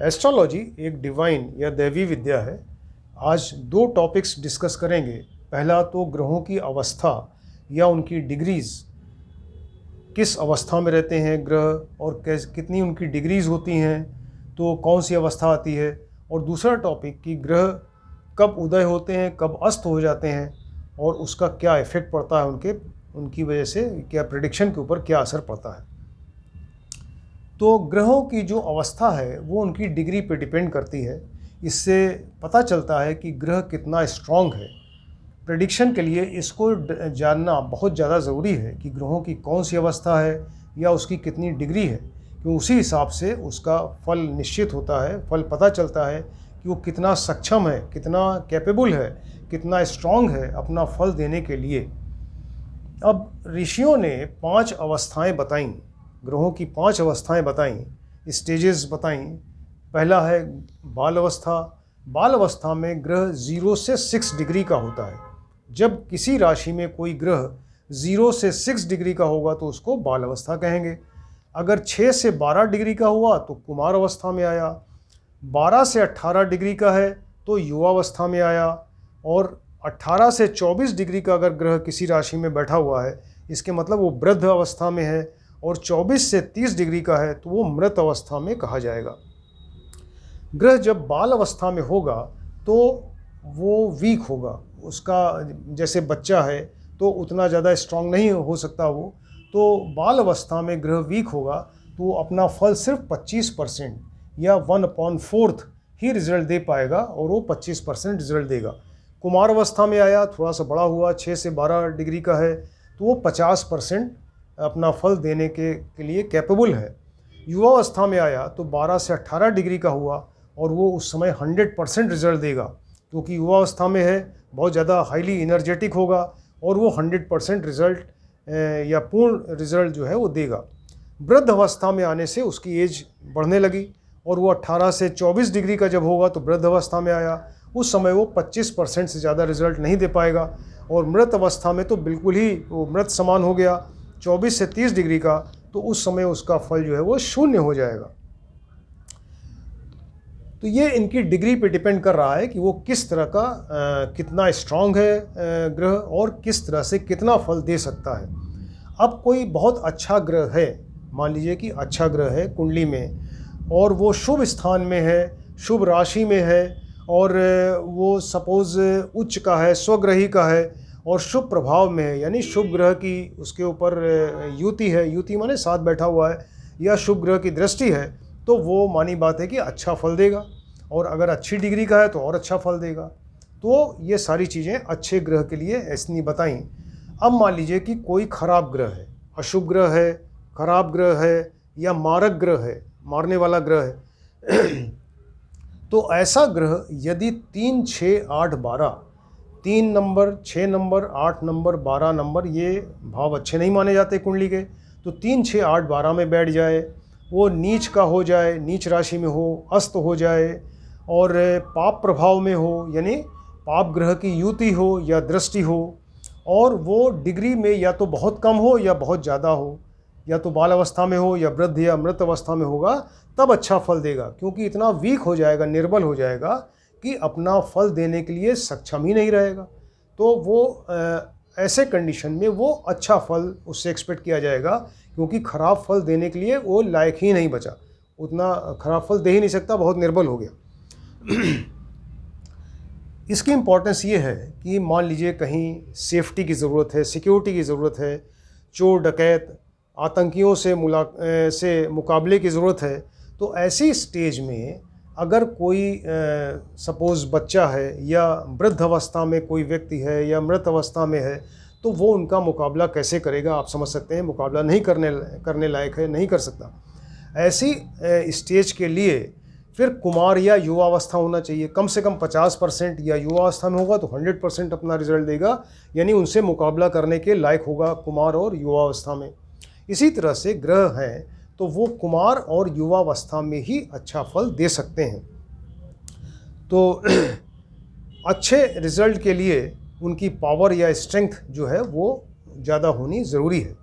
Astrology एक divine या दैवी विद्या है। आज दो टॉपिक्स डिस्कस करेंगे। पहला तो ग्रहों की अवस्था या उनकी डिग्रीज़, किस अवस्था में रहते हैं ग्रह और कितनी उनकी डिग्रीज़ होती हैं, तो कौन सी अवस्था आती है। और दूसरा टॉपिक कि ग्रह कब उदय होते हैं, कब अस्त हो जाते हैं और उसका क्या इफ़ेक्ट पड़ता है, उनकी वजह से क्या प्रेडिक्शन के ऊपर क्या असर पड़ता है। तो ग्रहों की जो अवस्था है वो उनकी डिग्री पे डिपेंड करती है। इससे पता चलता है कि ग्रह कितना स्ट्रॉन्ग है। प्रेडिक्शन के लिए इसको जानना बहुत ज़्यादा ज़रूरी है कि ग्रहों की कौन सी अवस्था है या उसकी कितनी डिग्री है, क्योंकि उसी हिसाब से उसका फल निश्चित होता है। फल पता चलता है कि वो कितना सक्षम है, कितना कैपेबल है, कितना स्ट्रॉन्ग है अपना फल देने के लिए। अब ऋषियों ने 5 अवस्थाएं बताईं, ग्रहों की 5 अवस्थाएं बताईं, स्टेजेस बताईं। पहला है बाल अवस्था। बाल अवस्था में ग्रह 0 से 6 डिग्री का होता है। जब किसी राशि में कोई ग्रह 0 से 6 डिग्री का होगा तो उसको बाल अवस्था कहेंगे। अगर 6 से 12 डिग्री का हुआ तो कुमार अवस्था में आया, 12 से 18 डिग्री का है तो युवा अवस्था में आया, और 18 से 24 डिग्री का अगर ग्रह किसी राशि में बैठा हुआ है इसके मतलब वो वृद्ध अवस्था में है, और 24 से 30 डिग्री का है तो वो मृत अवस्था में कहा जाएगा। ग्रह जब बाल अवस्था में होगा तो वो वीक होगा। उसका जैसे बच्चा है तो उतना ज़्यादा स्ट्रांग नहीं हो सकता वो, तो बाल अवस्था में ग्रह वीक होगा तो वो अपना फल सिर्फ 25% या 1/4 ही रिजल्ट दे पाएगा, और वो 25% रिजल्ट देगा। कुमार अवस्था में आया, थोड़ा सा बड़ा हुआ, 6 से 12 डिग्री का है तो वो 50% अपना फल देने के लिए कैपेबल है। युवा अवस्था में आया तो 12 से 18 डिग्री का हुआ और वो उस समय 100% रिजल्ट देगा, क्योंकि युवा अवस्था में है, बहुत ज़्यादा हाईली एनर्जेटिक होगा और वो 100% रिजल्ट या पूर्ण रिजल्ट जो है वो देगा। वृद्ध अवस्था में आने से उसकी एज बढ़ने लगी और वो 18 से 24 डिग्री का जब होगा तो वृद्ध अवस्था में आया, उस समय वो 25% से ज़्यादा रिजल्ट नहीं दे पाएगा। और मृत अवस्था में तो बिल्कुल ही वो मृत समान हो गया, 24 से 30 डिग्री का, तो उस समय उसका फल जो है वो शून्य हो जाएगा। तो ये इनकी डिग्री पे डिपेंड कर रहा है कि वो किस तरह का कितना स्ट्रांग है ग्रह और किस तरह से कितना फल दे सकता है। अब कोई बहुत अच्छा ग्रह है, मान लीजिए कि अच्छा ग्रह है कुंडली में और वो शुभ स्थान में है, शुभ राशि में है, और वो सपोज़ उच्च का है, स्वग्रही का है और शुभ प्रभाव में है, यानी शुभ ग्रह की उसके ऊपर युति है, युति माने साथ बैठा हुआ है, या शुभ ग्रह की दृष्टि है, तो वो मानी बात है कि अच्छा फल देगा। और अगर अच्छी डिग्री का है तो और अच्छा फल देगा। तो ये सारी चीज़ें अच्छे ग्रह के लिए ऐसी बताई। अब मान लीजिए कि कोई खराब ग्रह है, अशुभ ग्रह है, खराब ग्रह है या मारक ग्रह है, मारने वाला ग्रह है तो ऐसा ग्रह यदि 3, 6, 8, 12, 3 नंबर, 6 नंबर, 8 नंबर, 12 नंबर, ये भाव अच्छे नहीं माने जाते कुंडली के, तो 3, 6, 8, 12 में बैठ जाए, वो नीच का हो जाए, नीच राशि में हो, अस्त हो जाए, और पाप प्रभाव में हो, यानी पाप ग्रह की युति हो या दृष्टि हो, और वो डिग्री में या तो बहुत कम हो या बहुत ज़्यादा हो, या तो बाल अवस्था में हो या वृद्ध या मृत अवस्था में होगा, तब अच्छा फल देगा। क्योंकि इतना वीक हो जाएगा, निर्बल हो जाएगा कि अपना फल देने के लिए सक्षम ही नहीं रहेगा। तो वो ऐसे कंडीशन में वो अच्छा फल उससे एक्सपेक्ट किया जाएगा, क्योंकि ख़राब फल देने के लिए वो लायक ही नहीं बचा, उतना ख़राब फल दे ही नहीं सकता, बहुत निर्बल हो गया। इसकी इम्पोर्टेंस ये है कि मान लीजिए कहीं सेफ्टी की ज़रूरत है, सिक्योरिटी की ज़रूरत है, चोर डकैत आतंकियों से मुकाबले की ज़रूरत है, तो ऐसी स्टेज में अगर कोई सपोज़ बच्चा है या वृद्ध अवस्था में कोई व्यक्ति है या मृत अवस्था में है, तो वो उनका मुकाबला कैसे करेगा, आप समझ सकते हैं। मुकाबला नहीं करने लायक है, नहीं कर सकता। ऐसी स्टेज के लिए फिर कुमार या युवा अवस्था होना चाहिए, कम से कम 50%, या युवा अवस्था में होगा तो 100% अपना रिजल्ट देगा, यानी उनसे मुकाबला करने के लायक होगा कुमार और युवा अवस्था में। इसी तरह से ग्रह हैं तो वो कुमार और युवा अवस्था में ही अच्छा फल दे सकते हैं। तो अच्छे रिजल्ट के लिए उनकी पावर या स्ट्रेंथ जो है वो ज़्यादा होनी ज़रूरी है।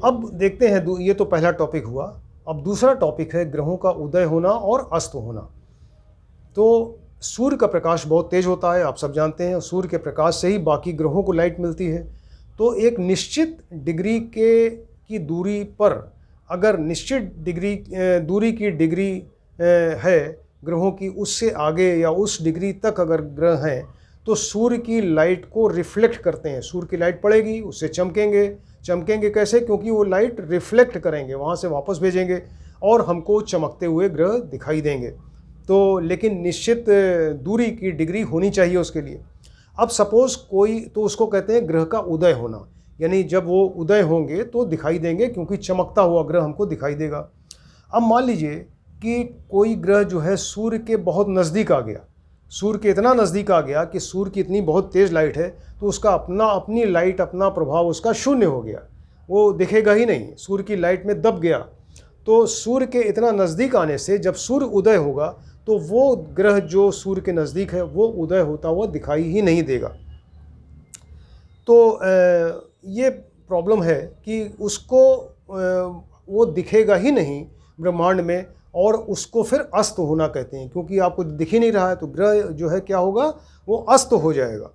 अब देखते हैं, ये तो पहला टॉपिक हुआ। अब दूसरा टॉपिक है ग्रहों का उदय होना और अस्त होना। तो सूर्य का प्रकाश बहुत तेज होता है, आप सब जानते हैं, सूर्य के प्रकाश से ही बाकी ग्रहों को लाइट मिलती है। तो एक निश्चित डिग्री की दूरी पर अगर निश्चित दूरी की डिग्री है ग्रहों की, उससे आगे या उस डिग्री तक अगर ग्रह हैं तो सूर्य की लाइट को रिफ्लेक्ट करते हैं। सूर्य की लाइट पड़ेगी, उससे चमकेंगे कैसे? क्योंकि वो लाइट रिफ्लेक्ट करेंगे, वहाँ से वापस भेजेंगे और हमको चमकते हुए ग्रह दिखाई देंगे। तो लेकिन निश्चित दूरी की डिग्री होनी चाहिए उसके लिए। अब सपोज़ कोई, तो उसको कहते हैं ग्रह का उदय होना, यानी जब वो उदय होंगे तो दिखाई देंगे, क्योंकि चमकता हुआ ग्रह हमको दिखाई देगा। अब मान लीजिए कि कोई ग्रह जो है सूर्य के बहुत नज़दीक आ गया, सूर्य के इतना नज़दीक आ गया कि सूर्य की इतनी बहुत तेज़ लाइट है, तो उसका अपनी लाइट, अपना प्रभाव उसका शून्य हो गया, वो दिखेगा ही नहीं, सूर्य की लाइट में दब गया। तो सूर्य के इतना नज़दीक आने से जब सूर्य उदय होगा तो वो ग्रह जो सूर्य के नज़दीक है वो उदय होता हुआ दिखाई ही नहीं देगा। तो ये प्रॉब्लम है कि उसको वो दिखेगा ही नहीं ब्रह्मांड में, और उसको फिर अस्त होना कहते हैं, क्योंकि आपको दिख ही नहीं रहा है तो ग्रह जो है क्या होगा, वो अस्त हो जाएगा।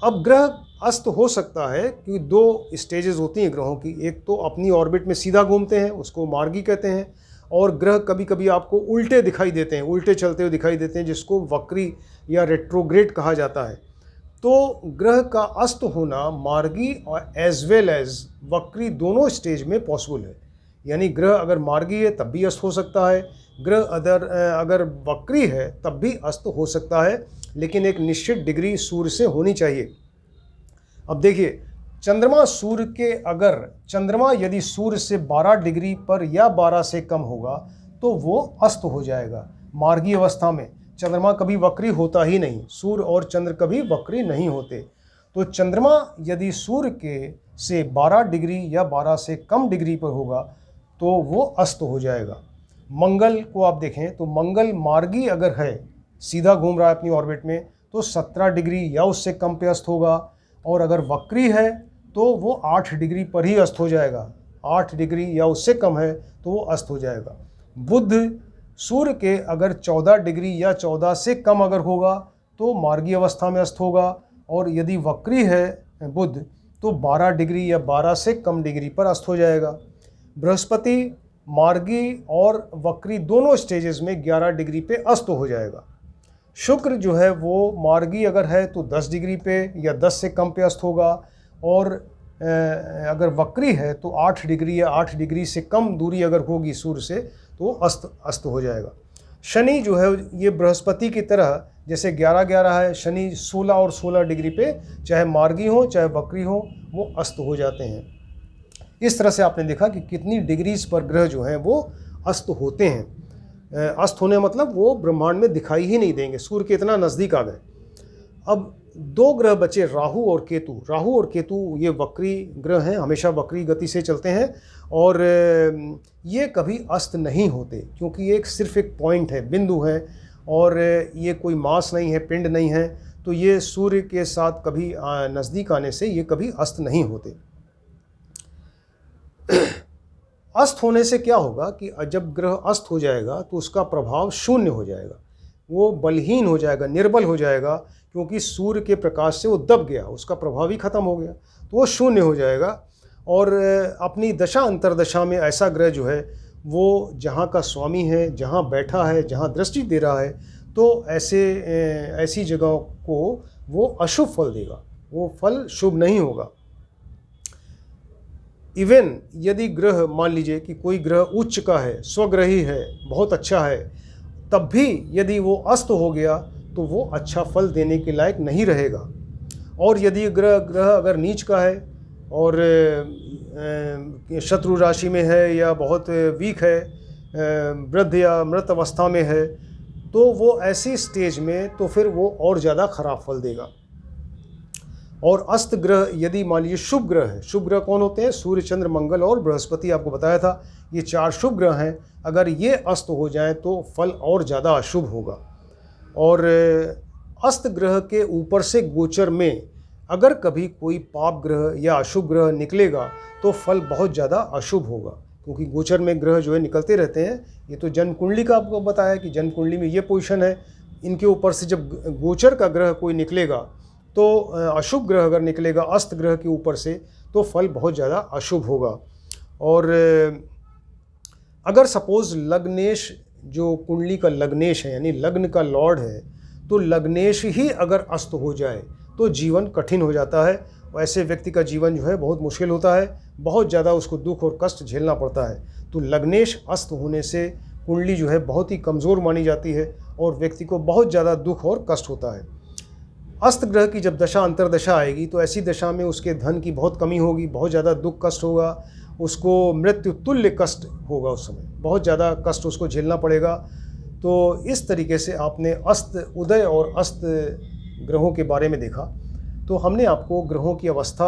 अब ग्रह अस्त हो सकता है कि दो स्टेजेस होती हैं ग्रहों की। एक तो अपनी ऑर्बिट में सीधा घूमते हैं, उसको मार्गी कहते हैं, और ग्रह कभी कभी आपको उल्टे दिखाई देते हैं, उल्टे चलते हुए दिखाई देते हैं, जिसको वक्री या रेट्रोग्रेड कहा जाता है। तो ग्रह का अस्त होना मार्गी और एज वेल एज वक्री दोनों स्टेज में पॉसिबल है। यानी ग्रह अगर मार्गी है तब भी अस्त हो सकता है, ग्रह अगर वक्री है तब भी अस्त हो सकता है, लेकिन एक निश्चित डिग्री सूर्य से होनी चाहिए। अब देखिए, चंद्रमा यदि सूर्य से 12 डिग्री पर या 12 से कम होगा तो वो अस्त हो जाएगा। मार्गी अवस्था में चंद्रमा कभी वक्री होता ही नहीं, सूर्य और चंद्र कभी वक्री नहीं होते। तो चंद्रमा यदि सूर्य के से 12 डिग्री या 12 से कम डिग्री पर होगा तो वो अस्त हो जाएगा। मंगल को आप देखें तो मंगल मार्गी अगर है, सीधा घूम रहा है अपनी ऑर्बिट में, तो 17 डिग्री या उससे कम पे अस्त होगा, और अगर वक्री है तो वो 8 डिग्री पर ही अस्त हो जाएगा। 8 डिग्री या उससे कम है तो वो अस्त हो जाएगा। बुध सूर्य के अगर 14 डिग्री या 14 से कम अगर होगा तो मार्गी अवस्था में अस्त होगा, और यदि वक्री है बुध तो 12 डिग्री या 12 से कम डिग्री पर अस्त हो जाएगा। बृहस्पति मार्गी और वक्री दोनों स्टेजेस में 11 डिग्री पे अस्त हो जाएगा। शुक्र जो है वो मार्गी अगर है तो 10 डिग्री पे या 10 से कम पे अस्त होगा, और अगर वक्री है तो 8 डिग्री या 8 डिग्री से कम दूरी अगर होगी सूर्य से तो अस्त हो जाएगा। शनि जो है ये बृहस्पति की तरह जैसे 11-11 है, शनि 16 और 16 डिग्री पे चाहे मार्गी हो चाहे वक्री हो वो अस्त हो जाते हैं। इस तरह से आपने देखा कि कितनी डिग्रीज पर ग्रह जो हैं वो अस्त होते हैं। अस्त होने मतलब वो ब्रह्मांड में दिखाई ही नहीं देंगे, सूर्य के इतना नज़दीक आ गए। अब दो ग्रह बचे, राहु और केतु। राहु और केतु ये वक्री ग्रह हैं, हमेशा वक्री गति से चलते हैं, और ये कभी अस्त नहीं होते, क्योंकि ये सिर्फ एक पॉइंट है, बिंदु है, और ये कोई मास नहीं है, पिंड नहीं है, तो ये सूर्य के साथ कभी नज़दीक आने से ये कभी अस्त नहीं होते। अस्त होने से क्या होगा कि जब ग्रह अस्त हो जाएगा तो उसका प्रभाव शून्य हो जाएगा, वो बलहीन हो जाएगा, निर्बल हो जाएगा, क्योंकि सूर्य के प्रकाश से वो दब गया, उसका प्रभाव ही खत्म हो गया, तो वो शून्य हो जाएगा। और अपनी दशा अंतरदशा में ऐसा ग्रह जो है वो जहाँ का स्वामी है, जहाँ बैठा है, जहाँ दृष्टि दे रहा है, तो ऐसी जगहों को वो अशुभ फल देगा, वो फल शुभ नहीं होगा। इवन यदि ग्रह, मान लीजिए कि कोई ग्रह उच्च का है, स्वग्रही है, बहुत अच्छा है, तब भी यदि वो अस्त हो गया तो वो अच्छा फल देने के लायक नहीं रहेगा। और यदि ग्रह अगर नीच का है और शत्रु राशि में है या बहुत वीक है, वृद्ध या मृत अवस्था में है, तो वो ऐसी स्टेज में तो फिर वो और ज़्यादा खराब फल देगा। और अस्त ग्रह यदि मान लीजिए शुभ ग्रह है, शुभ ग्रह कौन होते हैं? सूर्य, चंद्र, मंगल और बृहस्पति, आपको बताया था ये 4 शुभ ग्रह हैं। अगर ये अस्त हो जाएं तो फल और ज़्यादा अशुभ होगा। और अस्त ग्रह के ऊपर से गोचर में अगर कभी कोई पाप ग्रह या अशुभ ग्रह निकलेगा तो फल बहुत ज़्यादा अशुभ होगा, क्योंकि गोचर में ग्रह जो है निकलते रहते हैं। ये तो जन्म कुंडली का आपको बताया कि जन्म कुंडली में ये पोजीशन है, इनके ऊपर से जब गोचर का ग्रह कोई निकलेगा तो अशुभ ग्रह अगर निकलेगा अस्त ग्रह के ऊपर से तो फल बहुत ज़्यादा अशुभ होगा। और अगर सपोज़ लग्नेश जो कुंडली का लग्नेश है यानी लग्न का लॉर्ड है, तो लग्नेश ही अगर अस्त हो जाए तो जीवन कठिन हो जाता है। ऐसे व्यक्ति का जीवन जो है बहुत मुश्किल होता है, बहुत ज़्यादा उसको दुख और कष्ट झेलना पड़ता है। तो लग्नेश अस्त होने से कुंडली जो है बहुत ही कमज़ोर मानी जाती है और व्यक्ति को बहुत ज़्यादा दुख और कष्ट होता है। अस्त ग्रह की जब दशा अंतर्दशा आएगी तो ऐसी दशा में उसके धन की बहुत कमी होगी, बहुत ज़्यादा दुख कष्ट होगा, उसको मृत्यु तुल्य कष्ट होगा, उस समय बहुत ज़्यादा कष्ट उसको झेलना पड़ेगा। तो इस तरीके से आपने अस्त उदय और अस्त ग्रहों के बारे में देखा। तो हमने आपको ग्रहों की अवस्था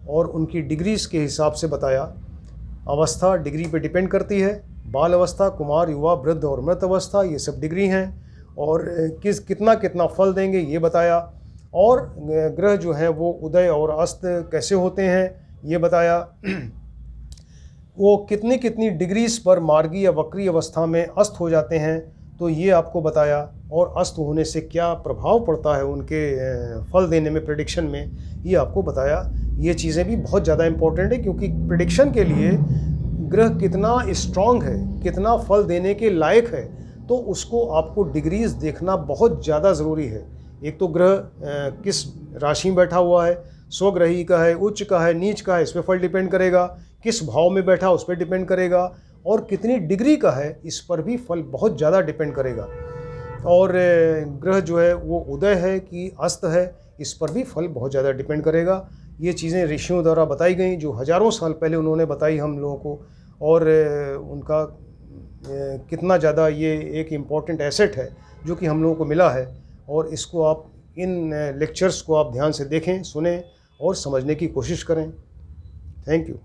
और उनकी डिग्रीज़ के हिसाब से बताया। अवस्था डिग्री पे डिपेंड करती है, बाल अवस्था, कुमार, युवा, वृद्ध और मृत अवस्था, ये सब डिग्री हैं। और कितना फल देंगे ये बताया। और ग्रह जो हैं वो उदय और अस्त कैसे होते हैं ये बताया। वो कितनी डिग्रीज़ पर मार्गी या वक्री अवस्था में अस्त हो जाते हैं तो ये आपको बताया। और अस्त होने से क्या प्रभाव पड़ता है उनके फल देने में, प्रेडिक्शन में, ये आपको बताया। ये चीज़ें भी बहुत ज़्यादा इम्पोर्टेंट है क्योंकि प्रेडिक्शन के लिए ग्रह कितना स्ट्रांग है, कितना फल देने के लायक है, तो उसको आपको डिग्रीज़ देखना बहुत ज़्यादा ज़रूरी है। एक तो ग्रह किस राशि में बैठा हुआ है, स्वग्रही का है, उच्च का है, नीच का है, इस पर फल डिपेंड करेगा। किस भाव में बैठा उस पर डिपेंड करेगा। और कितनी डिग्री का है इस पर भी फल बहुत ज़्यादा डिपेंड करेगा। और ग्रह जो है वो उदय है कि अस्त है, इस पर भी फल बहुत ज़्यादा डिपेंड करेगा। ये चीज़ें ऋषियों द्वारा बताई गई जो हज़ारों साल पहले उन्होंने बताई हम लोगों को। और उनका कितना ज़्यादा ये एक इम्पॉर्टेंट एसेट है जो कि हम लोगों को मिला है। और इसको आप इन लेक्चर्स को आप ध्यान से देखें, सुनें और समझने की कोशिश करें। Thank you.